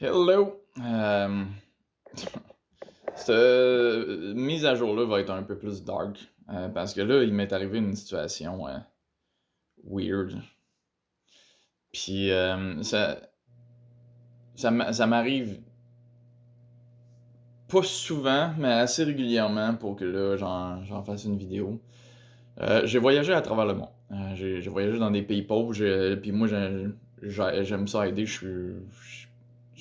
Hello! Cette mise à jour-là va être un peu plus dark, parce que là, il m'est arrivé une situation weird. Puis ça m'arrive pas souvent, mais assez régulièrement pour que là, j'en fasse une vidéo. J'ai voyagé à travers le monde. J'ai voyagé dans des pays pauvres, puis moi, j'aime ça aider.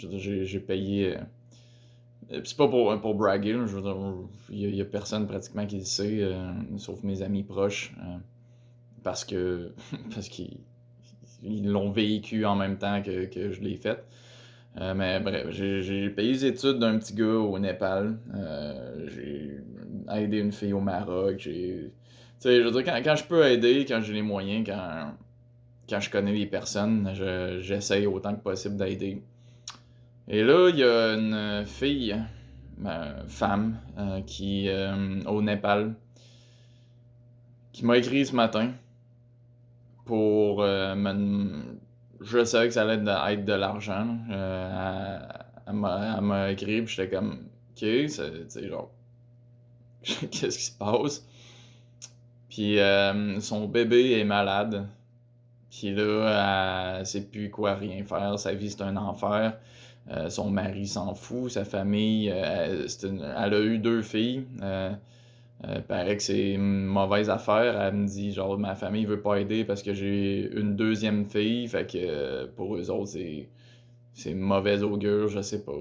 Je veux dire, j'ai payé. Pis c'est pas pour braguer, là, je veux dire, y a personne pratiquement qui le sait, sauf mes amis proches, parce que parce qu'ils l'ont vécu en même temps que je l'ai fait. Mais bref, j'ai payé les études d'un petit gars au Népal, j'ai aidé une fille au Maroc, tu sais, je veux dire, quand je peux aider, quand j'ai les moyens, quand je connais les personnes, j'essaye autant que possible d'aider. Et là, il y a une fille, femme, au Népal, qui m'a écrit ce matin pour je savais que ça allait être de l'argent. Elle m'a écrit, puis j'étais comme, ok, tu sais, genre, qu'est-ce qui se passe? Puis son bébé est malade. Puis là, elle sait plus quoi rien faire. Sa vie, c'est un enfer. Son mari s'en fout. Sa famille, elle a eu deux filles. Paraît que c'est une mauvaise affaire. Elle me dit, genre, ma famille veut pas aider parce que j'ai une deuxième fille. Fait que pour eux autres, c'est mauvais augure, je sais pas.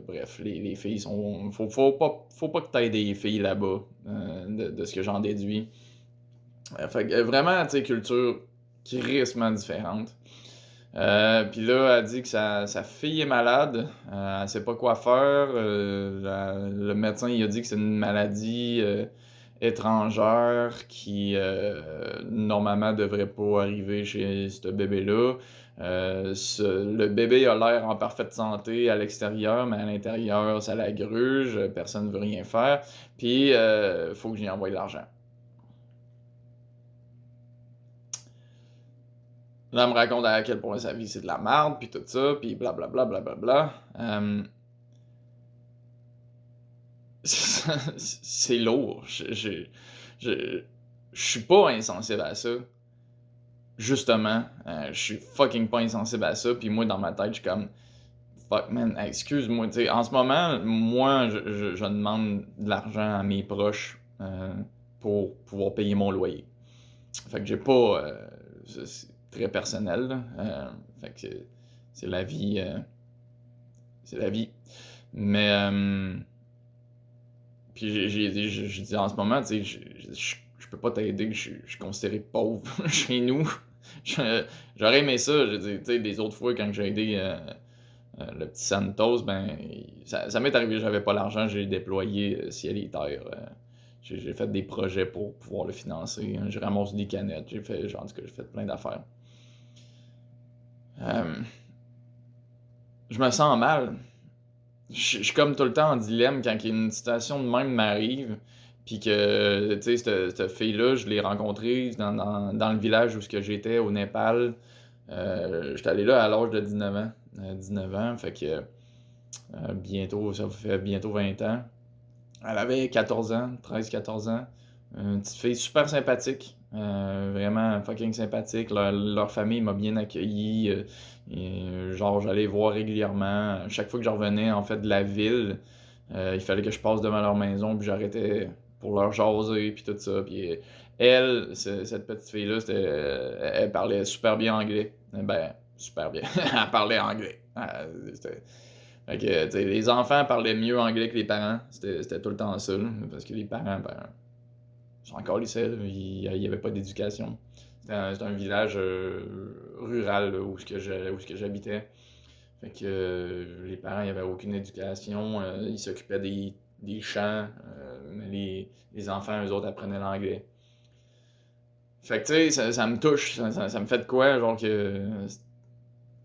Bref, les filles sont. Faut pas que t'aies des filles là-bas, de ce que j'en déduis. Fait que vraiment, tu sais, culture crissement différente. Puis là, elle dit que sa fille est malade, elle sait pas quoi faire. Le médecin il a dit que c'est une maladie étrangère qui normalement devrait pas arriver chez ce bébé-là. Le bébé a l'air en parfaite santé à l'extérieur, mais à l'intérieur, ça la gruge, personne ne veut rien faire. Puis, faut que j'y envoie de l'argent. Là, elle me raconte à quel point sa vie c'est de la merde, puis tout ça, puis blablabla, blablabla. C'est lourd. Je suis pas insensible à ça. Justement, je suis fucking pas insensible à ça, puis moi, dans ma tête, je suis comme fuck man, excuse-moi. Tu sais, en ce moment, moi, je demande de l'argent à mes proches pour pouvoir payer mon loyer. Fait que j'ai pas. C'est très personnel, là. Fait que c'est la vie. C'est la vie. Mais. Puis j'ai dit en ce moment, tu sais, je peux pas t'aider, je suis considéré pauvre chez nous. J'aurais aimé ça, j'ai dit, tu sais, des autres fois quand j'ai aidé le petit Santos, ben, ça m'est arrivé, j'avais pas l'argent, j'ai déployé ciel et terre. J'ai fait des projets pour pouvoir le financer. J'ai ramassé des canettes, j'ai fait, genre, en tout cas, j'ai fait plein d'affaires. Euh, je me sens mal. Je suis comme tout le temps en dilemme quand une situation de même m'arrive, puis que, tu sais, cette fille-là, je l'ai rencontrée dans le village où ce que j'étais, au Népal. J'étais allé là à l'âge de 19 ans. 19 ans, fait que bientôt, ça fait bientôt 20 ans. Elle avait 14 ans, 13-14 ans. Une petite fille super sympathique. Vraiment fucking sympathique. Leur famille m'a bien accueilli. Genre, j'allais voir régulièrement. Chaque fois que je revenais en fait de la ville, il fallait que je passe devant leur maison, puis j'arrêtais pour leur jaser, puis tout ça. Puis elle, cette petite fille-là, elle parlait super bien anglais. Ben, super bien. Elle parlait anglais. Fait que, tu sais, les enfants parlaient mieux anglais que les parents. C'était tout le temps ça, là, parce que les parents, ben, ils sont encore lycée, là, il y avait pas d'éducation. C'était un village rural là, où ce que j'habitais. Fait que les parents, il y avait aucune éducation. Ils s'occupaient des champs, mais les enfants, eux autres, apprenaient l'anglais. Fait que, tu sais, ça me touche. Ça me fait de quoi, genre que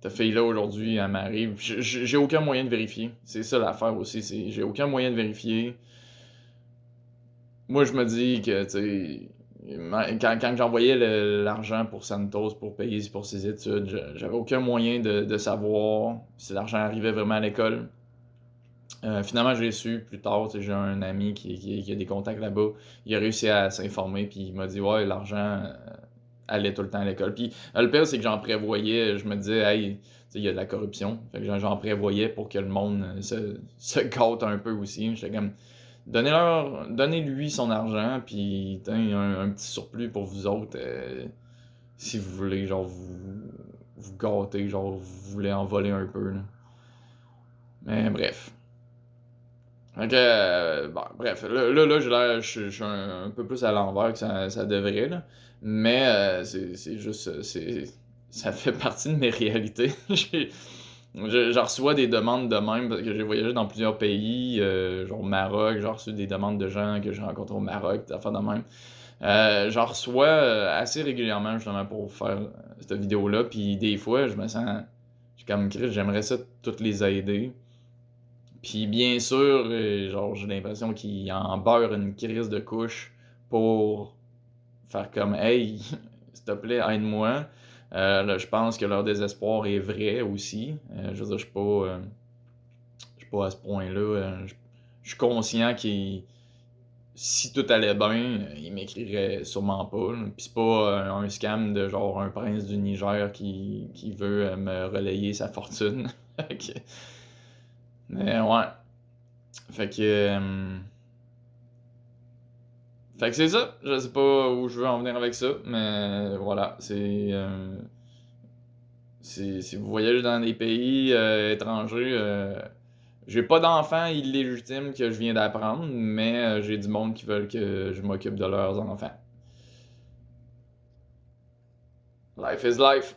cette fille-là aujourd'hui, elle m'arrive. J'ai aucun moyen de vérifier. C'est ça l'affaire aussi. J'ai aucun moyen de vérifier. Moi, je me dis que, tu sais, Quand j'envoyais l'argent pour Santos pour payer pour ses études, j'avais aucun moyen de savoir si l'argent arrivait vraiment à l'école. Finalement, j'ai su plus tard, tu sais, j'ai un ami qui a des contacts là-bas. Il a réussi à s'informer, puis il m'a dit, ouais, l'argent allait tout le temps à l'école. Puis le pire, c'est que j'en prévoyais, je me disais, hey, tu sais, il y a de la corruption. Fait que j'en prévoyais pour que le monde se gâte un peu aussi. J'étais comme, donnez-lui son argent, puis un petit surplus pour vous autres, si vous voulez, genre, vous gâter, genre, vous voulez en voler un peu, là. Mais bref. Fait que, bon, bref, là, j'ai l'air, je suis un peu plus à l'envers que ça devrait, là. Mais c'est juste, ça fait partie de mes réalités. J'en reçois des demandes de même parce que j'ai voyagé dans plusieurs pays, genre Maroc, j'ai reçu des demandes de gens que j'ai rencontrés au Maroc, des affaires de même. J'en reçois assez régulièrement justement pour faire cette vidéo-là, puis des fois, je me sens, j'ai comme Chris, j'aimerais ça toutes les aider. Puis bien sûr, genre, j'ai l'impression qu'ils en beurrent une crise de couche pour faire comme hey, s'il te plaît, aide-moi. Là, je pense que leur désespoir est vrai aussi. Je veux dire, je suis pas à ce point-là. Je suis conscient que si tout allait bien, ils m'écriraient sûrement pas, là. Puis c'est pas un scam de genre un prince du Niger qui veut me relayer sa fortune. Mais ouais. Fait que. Fait que c'est ça. Je sais pas où je veux en venir avec ça, mais voilà. Si vous voyagez dans des pays étrangers, j'ai pas d'enfants illégitimes que je viens d'apprendre, mais j'ai du monde qui veulent que je m'occupe de leurs enfants. Life is life.